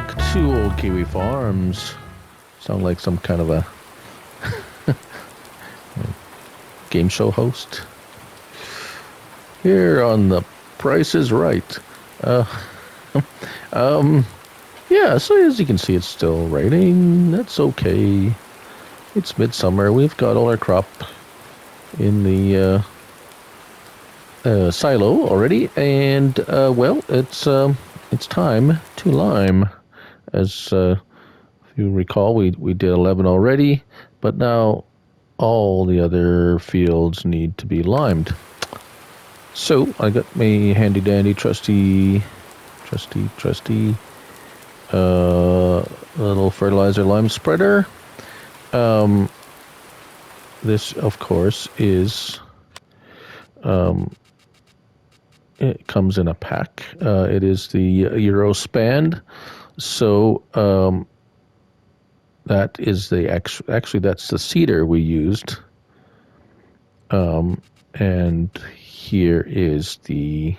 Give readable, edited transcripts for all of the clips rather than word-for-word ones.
back to Old Kiwi Farms. Sound like some kind of a game show host. Here on The Price is Right. Yeah, so as you can see, it's still raining. That's okay. It's midsummer. We've got all our crop in the silo already, and well, it's time to lime. As if you recall, we did 11 already, but now all the other fields need to be limed. So I got my handy dandy trusty little fertilizer lime spreader. This, of course, is it comes in a pack. It is the Euro Span. So that is the actually that's the cedar we used. And here is the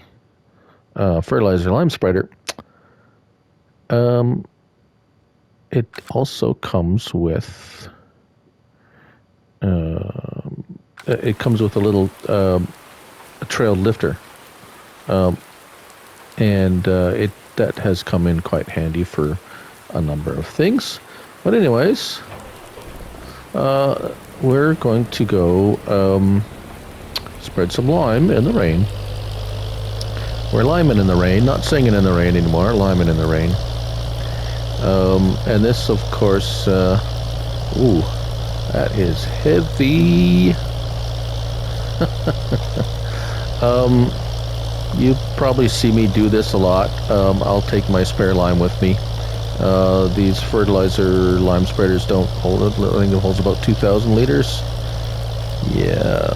fertilizer lime spreader. It also comes with a little trailed lifter, and that has come in quite handy for a number of things. But anyways, we're going to go spread some lime in the rain. We're liming in the rain, not singing in the rain anymore, liming in the rain. And this, of course, ooh, that is heavy. You probably see me do this a lot. I'll take my spare lime with me. These fertilizer lime spreaders don't hold it. I think it holds about 2,000 liters. Yeah,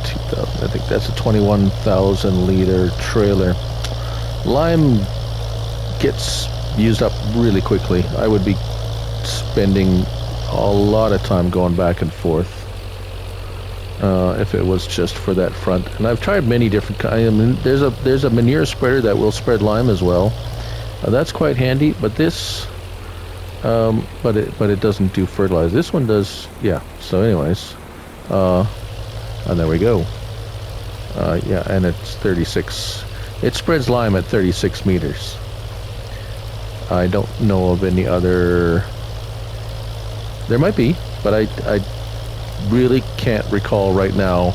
2,000. I think that's a 21,000 liter trailer. Lime gets used up really quickly. I would be spending a lot of time going back and forth if it was just for that front. And I've tried many different kinds. I mean, there's a manure spreader that will spread lime as well. That's quite handy. But this, but it doesn't do fertilizer. This one does. Yeah. So, anyways, and there we go. Yeah, and it's 36. It spreads lime at 36 meters. I don't know of any other. There might be, but I really can't recall right now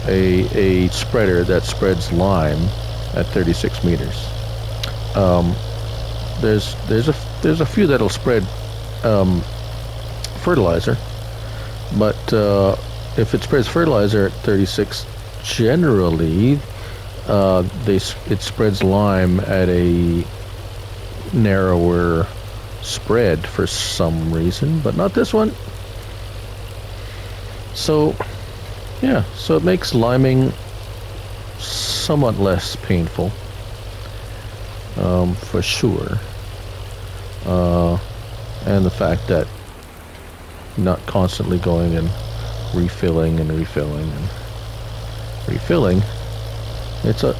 a spreader that spreads lime at 36 meters. There's a few that'll spread fertilizer, but if it spreads fertilizer at 36, generally it spreads lime at a narrower spread for some reason, but not this one. So yeah, so it makes liming somewhat less painful, for sure. And the fact that not constantly going and refilling and refilling and refilling, it's a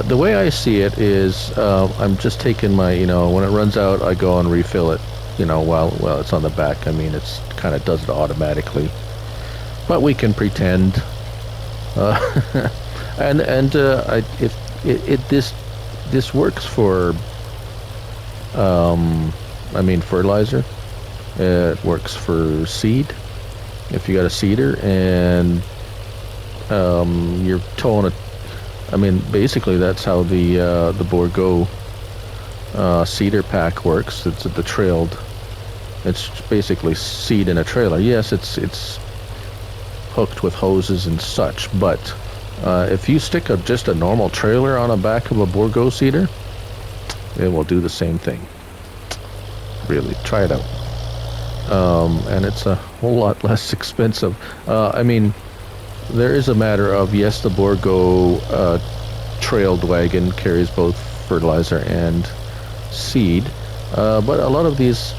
the way I see it is, I'm just taking my, when it runs out, I go and refill it, while it's on the back. I mean, it's kind of does it automatically, but we can pretend. This works for, fertilizer. It works for seed. If you got a seeder and you're towing it. Basically that's how the Bordeaux cedar pack works. It's the trailed. It's basically seed in a trailer. Yes, it's hooked with hoses and such, but if you stick just a normal trailer on the back of a Bordeaux cedar, it will do the same thing. Really, try it out. And it's a whole lot less expensive. There is a matter of, yes, the Bordeaux trailed wagon carries both fertilizer and seed, but a lot of these,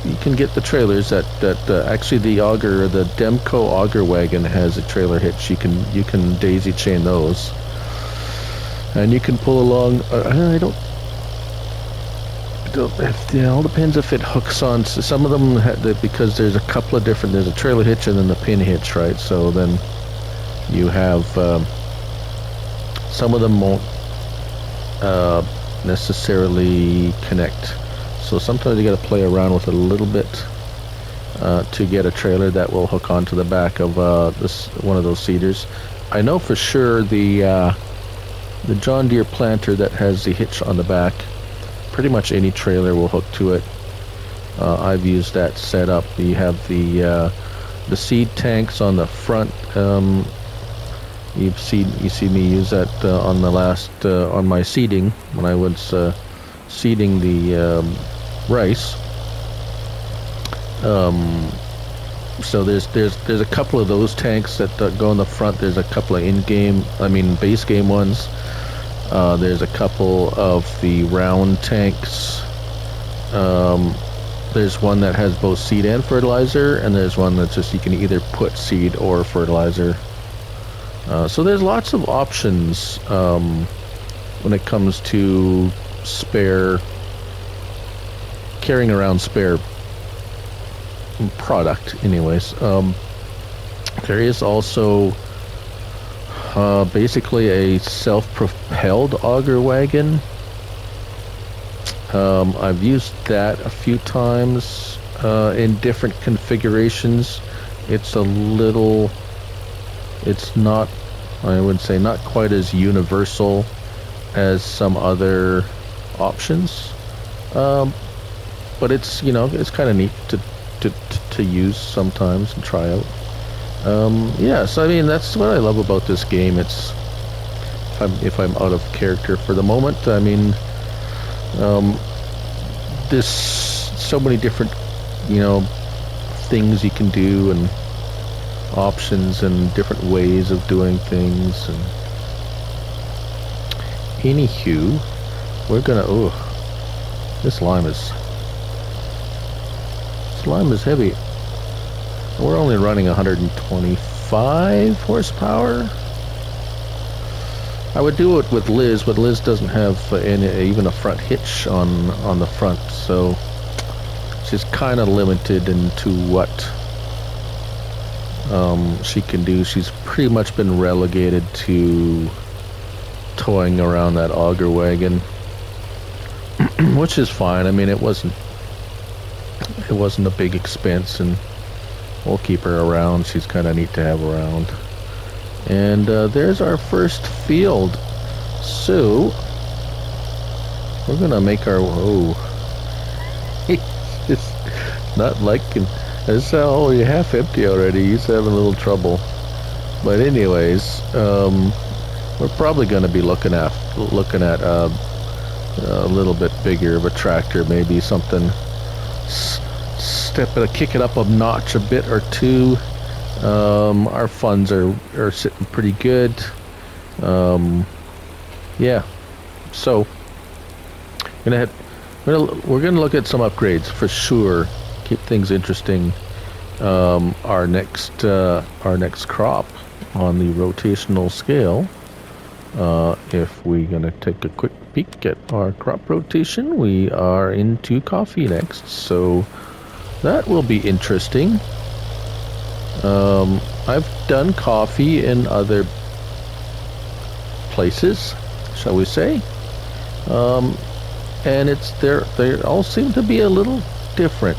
you can get the trailers that actually the Auger, the Demco Auger wagon has a trailer hitch. You can daisy chain those. and you can pull along. I don't. It all depends if it hooks on. Some of them because there's a couple of different. There's a trailer hitch and then the pin hitch, right? So then you have some of them won't necessarily connect. So sometimes you got to play around with it a little bit to get a trailer that will hook onto the back of this one of those seeders. I know for sure the John Deere planter that has the hitch on the back, pretty much any trailer will hook to it. I've used that setup. You have the seed tanks on the front. You see me use that on the last on my seeding when I was seeding the rice. So there's a couple of those tanks that go in the front. There's a couple of base game ones. There's a couple of the round tanks. There's one that has both seed and fertilizer, and there's one that's just you can either put seed or fertilizer. So there's lots of options when it comes to carrying around spare product. Anyways, there is also basically a self-propelled auger wagon. I've used that a few times in different configurations. It's not, I would say, not quite as universal as some other options, but it's kind of neat to use sometimes and try out. So I mean, that's what I love about this game. It's if I'm out of character for the moment, I mean, there's so many different things you can do and options and different ways of doing things. And anywho, we're gonna this lime is heavy. We're only running 125 horsepower. I would do it with Liz, but Liz doesn't have even a front hitch on the front, so she's kind of limited into what she can do. She's pretty much been relegated to towing around that auger wagon, which is fine. I mean, it wasn't a big expense, and we'll keep her around. She's kind of neat to have around. And there's our first field. So we're gonna make our it's not liking this. You're half empty already. He's having a little trouble. But anyways, we're probably gonna be looking at a little bit bigger of a tractor, maybe something. Kick it up a notch a bit or two. Our funds are sitting pretty good. Yeah, so we're gonna look at some upgrades for sure. Keep things interesting. Our next crop on the rotational scale. If we're gonna take a quick peek at our crop rotation, we are into coffee next. So that will be interesting. I've done coffee in other places, shall we say, and they all seem to be a little different.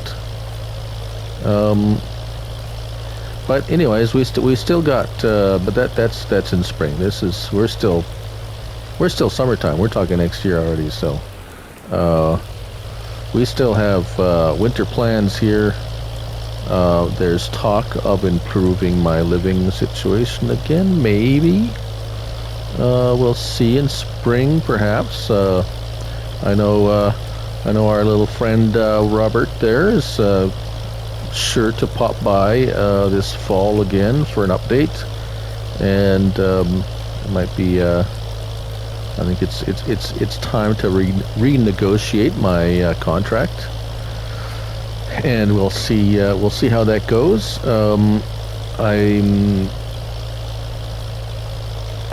But anyways, we still got, but that's in spring. We're still summertime. We're talking next year already. So we still have winter plans here. There's talk of improving my living situation again, maybe. We'll see in spring, perhaps. I know our little friend Robert there is sure to pop by this fall again for an update, and it might be. I think it's time to renegotiate my contract. And we'll see how that goes.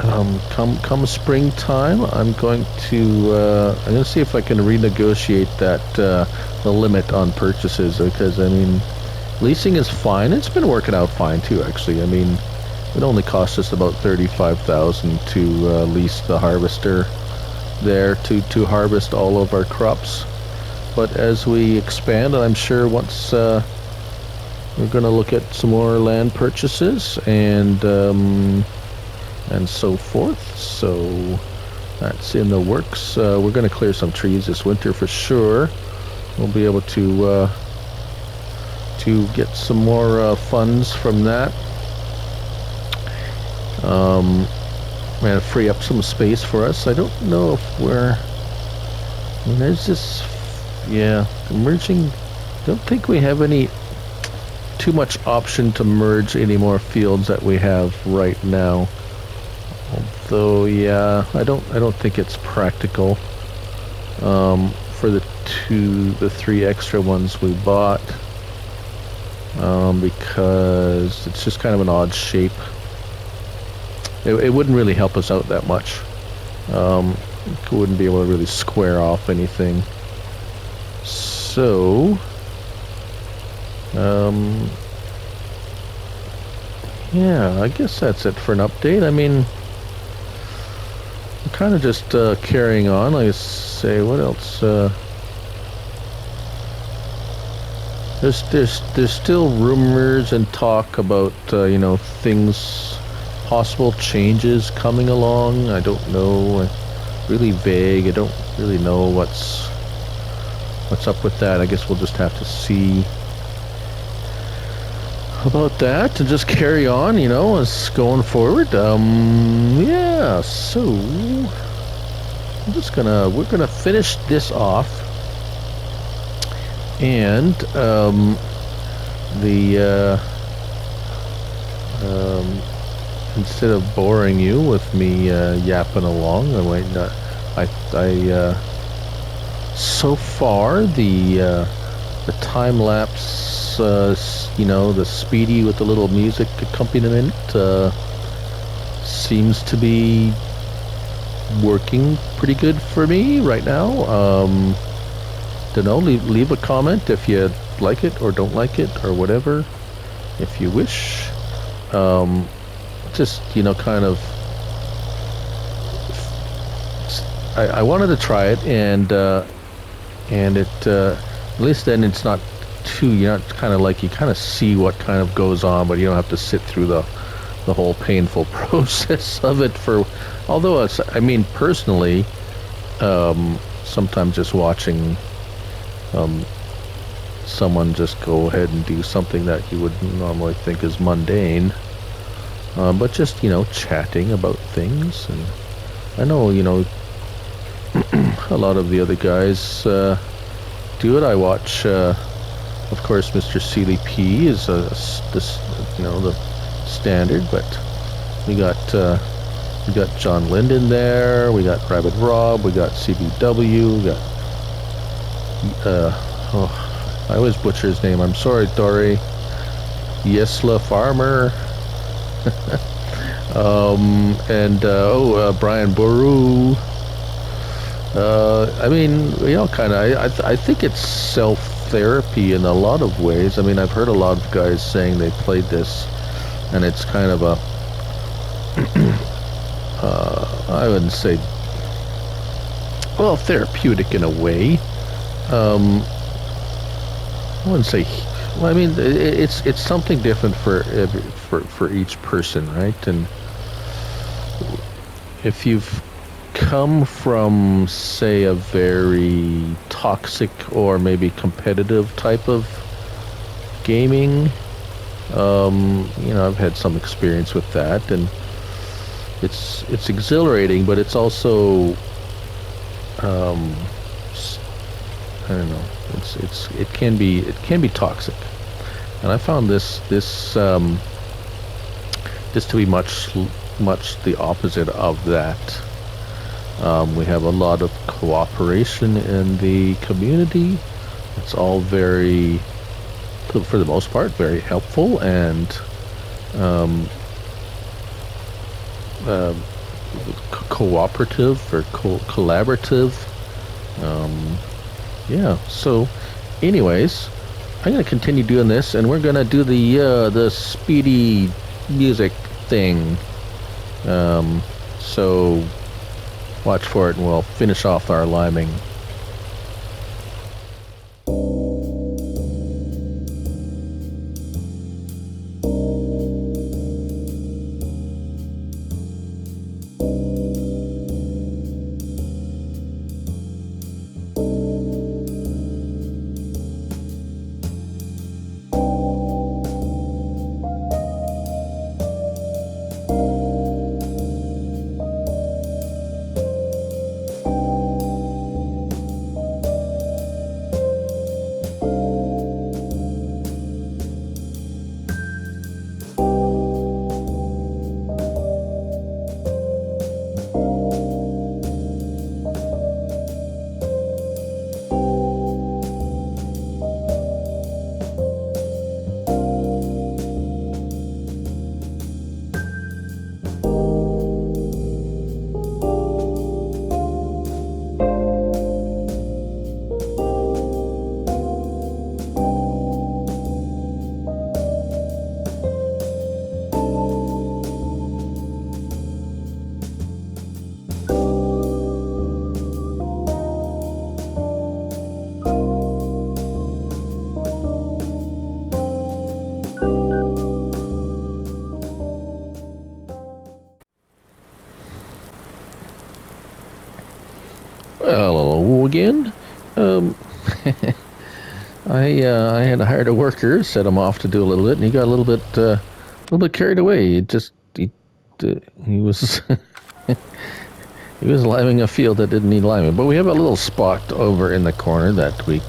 come springtime, I'm going to see if I can renegotiate that the limit on purchases, because I mean, leasing is fine. It's been working out fine too, actually. I mean, it only cost us about 35,000 to lease the harvester there to harvest all of our crops. But as we expand, I'm sure once we're going to look at some more land purchases and so forth. So that's in the works. We're going to clear some trees this winter for sure. We'll be able to get some more funds from that. And free up some space for us. I don't know if we're... I mean, there's this... Yeah, merging... Don't think we have any... too much option to merge any more fields that we have right now. Although, yeah, I don't think it's practical for the 3 extra ones we bought, because it's just kind of an odd shape. It wouldn't really help us out that much. Wouldn't be able to really square off anything. So, yeah, I guess that's it for an update. I mean, I'm kind of just carrying on. Like I say, what else? There's still rumors and talk about you know, things, possible changes coming along. I don't know. Really vague. I don't really know what's up with that. I guess we'll just have to see about that and just carry on, you know, as going forward. Yeah, so we're gonna finish this off, and instead of boring you with me yapping along, so far the time lapse, you know, the speedy with the little music accompaniment seems to be working pretty good for me right now. Don't know, leave a comment if you like it or don't like it or whatever, if you wish. Just, you know, kind of, I wanted to try it, and it at least then it's not too, you're not kind of like, you kind of see what kind of goes on, but you don't have to sit through the whole painful process of it. For although it's, I mean, personally, sometimes just watching someone just go ahead and do something that you would normally think is mundane, but just, you know, chatting about things. And I know, you know, a lot of the other guys do it. I watch, of course, Mr. Seeley P is this, you know, the standard, but we got John Linden there, we got Rabbit Rob, we got CBW, we got oh, I always butcher his name, I'm sorry, Dory. Yesla Farmer. And Brian Boru. I mean, you know, kind of, I think it's self-therapy in a lot of ways. I mean, I've heard a lot of guys saying they played this, and it's kind of a, I wouldn't say, well, therapeutic in a way. I wouldn't say, well, I mean, it's something different for each person, right? And if you've come from, say, a very toxic or maybe competitive type of gaming, you know, I've had some experience with that, and it's exhilarating, but it's also, I don't know, it can be toxic, and I found this to be much the opposite of that. We have a lot of cooperation in the community. It's all very, for the most part, very helpful, and cooperative or collaborative. Yeah. So, anyways, I'm gonna continue doing this, and we're gonna do the speedy music thing. So watch for it, and we'll finish off our liming. Well, hello again. Um, I had hired a worker, set him off to do a little bit, and he got a little bit carried away. He was he was liming a field that didn't need liming. But we have a little spot over in the corner that we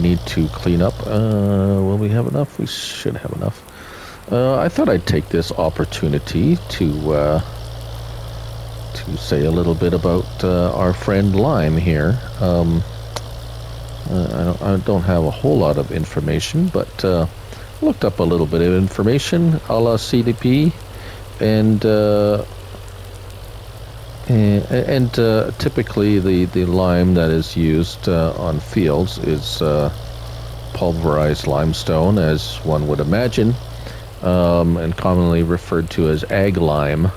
need to clean up. Will we have enough? We should have enough. I thought I'd take this opportunity to say a little bit about our friend Lime here. I don't have a whole lot of information, but looked up a little bit of information a la CDP, and typically the lime that is used on fields is pulverized limestone, as one would imagine, and commonly referred to as ag lime,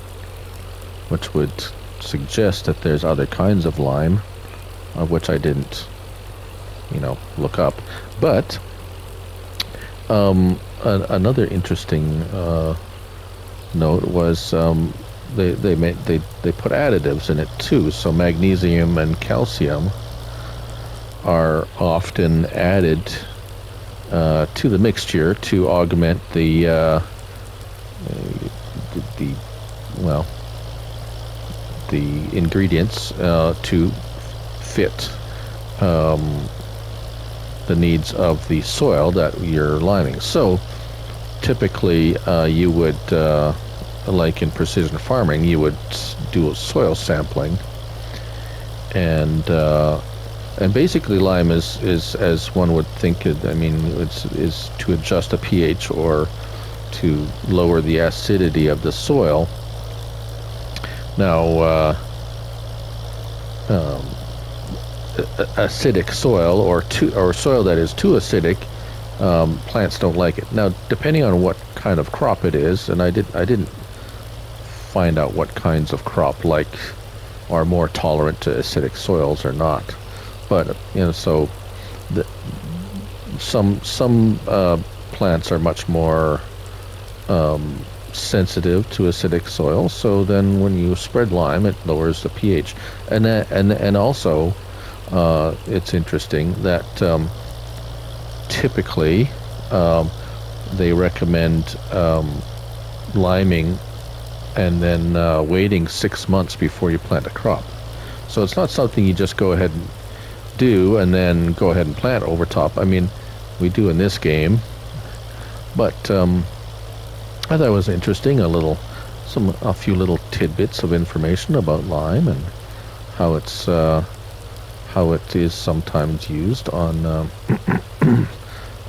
which would suggest that there's other kinds of lime, which I didn't, look up. But another interesting note was they put additives in it too. So magnesium and calcium are often added to the mixture to augment the ingredients to fit the needs of the soil that you're liming. So typically you would, like in precision farming, you would do a soil sampling, and basically lime is as one would think it, is to adjust the pH or to lower the acidity of the soil. Now acidic soil or soil that is too acidic, plants don't like it. Now, depending on what kind of crop it is, and I didn't find out what kinds of crop are more tolerant to acidic soils or not. But so some plants are much more sensitive to acidic soil. So then, when you spread lime, it lowers the pH, and also it's interesting that typically they recommend liming and then waiting 6 months before you plant a crop. So it's not something you just go ahead and do and then go ahead and plant over top. I mean, we do in this game, but I thought it was interesting. A few little tidbits of information about lime and how it is sometimes used on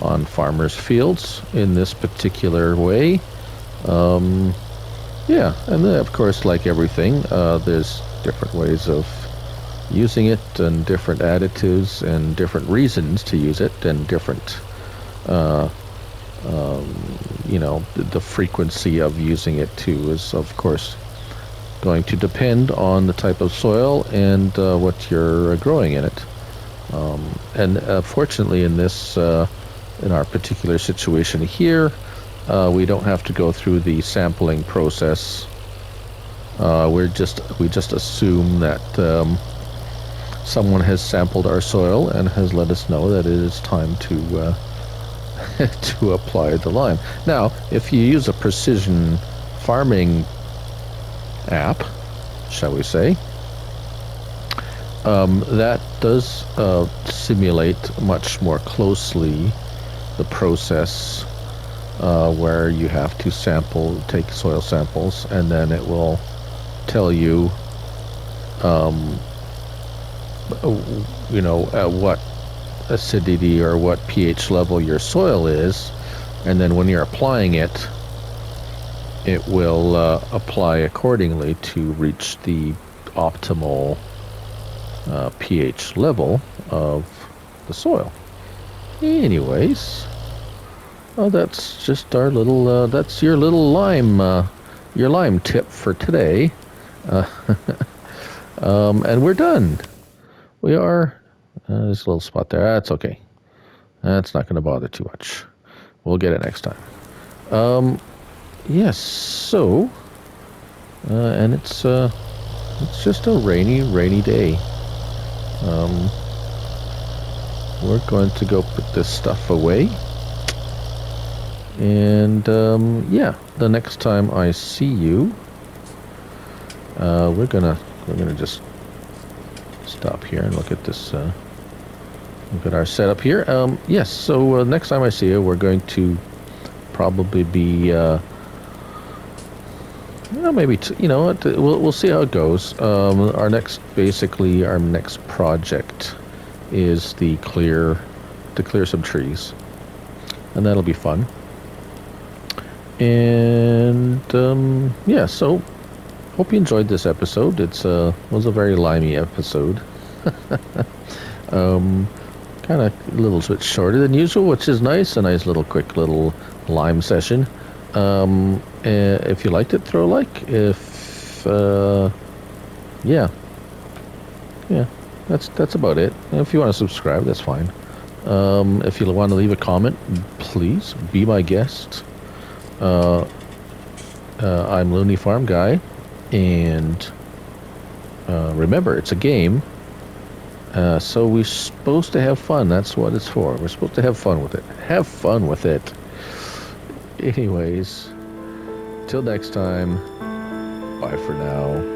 on farmers' fields in this particular way. Yeah, and then of course, like everything, there's different ways of using it, and different additives, and different reasons to use it, and different, uh, the frequency of using it too is, of course, going to depend on the type of soil and what you're growing in it. And fortunately, in our particular situation here, we don't have to go through the sampling process. We just assume that someone has sampled our soil and has let us know that it is time to to apply the lime. Now, if you use a precision farming app, shall we say, that does simulate much more closely the process where you have to take soil samples, and then it will tell you, at what acidity or what pH level your soil is, and then when you're applying it, it will apply accordingly to reach the optimal pH level of the soil. Anyways, that's just our little, that's your little your lime tip for today. And we're done. We are, there's a little spot there. That's okay. That's not going to bother too much. We'll get it next time. Yes, so, and it's just a rainy day. We're going to go put this stuff away. And, yeah, the next time I see you, we're gonna just stop here and look at this, look at our setup here. Yes, so next time I see you, we're going to probably be, maybe, we'll see how it goes. Our next project is to clear some trees, and that'll be fun. And yeah, so hope you enjoyed this episode. Was a very limey episode. Kind of a little bit shorter than usual, which is nice. A nice little quick little lime session. If you liked it, throw a like. Yeah, that's about it. If you want to subscribe, that's fine. If you want to leave a comment, please be my guest. I'm Looney Farm Guy, and remember, it's a game, so we're supposed to have fun. That's what it's for. We're supposed to have fun with it. Have fun with it. Anyways, till next time, bye for now.